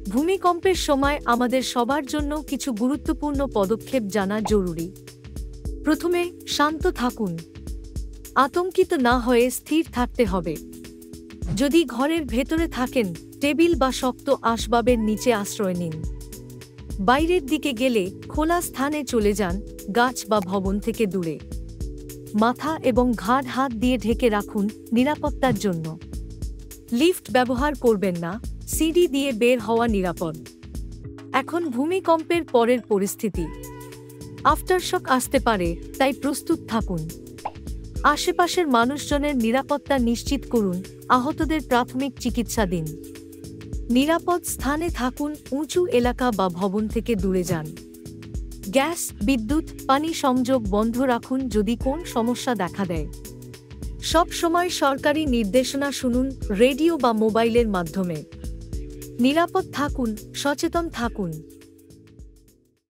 ভূমিকম্পের সময় আমাদের সবার জন্য কিছু গুরুত্বপূর্ণ পদক্ষেপ জানা জরুরি। প্রথমে, শান্ত থাকুন। আতঙ্কিত না হয়ে স্থির থাকতে হবে। যদি ঘরের ভেতরে থাকেন, টেবিল বা শক্ত আসবাবের নিচে আশ্রয় নিন। বাইরের দিকে গেলে খোলা স্থানে চলে যান, গাছ বা ভবন থেকে দূরে। মাথা এবং ঘাড় হাত দিয়ে ঢেকে রাখুন নিরাপত্তার জন্য। লিফট ব্যবহার করবেন না, সিঁড়ি দিয়ে বের হওয়া নিরাপদ। এখন ভূমিকম্পের পরের পরিস্থিতি। আফটারশক আসতে পারে, তাই প্রস্তুত থাকুন। আশেপাশের মানুষজনের নিরাপত্তা নিশ্চিত করুন, আহতদের প্রাথমিক চিকিৎসা দিন। নিরাপদ স্থানে থাকুন, উঁচু এলাকা বা ভবন থেকে দূরে যান। গ্যাস, বিদ্যুৎ, পানি সংযোগ বন্ধ রাখুন যদি কোন সমস্যা দেখা দেয়। সব সময় সরকারি নির্দেশনা শুনুন রেডিও বা মোবাইলের মাধ্যমে। নিরাপদ থাকুন, সচেতন থাকুন।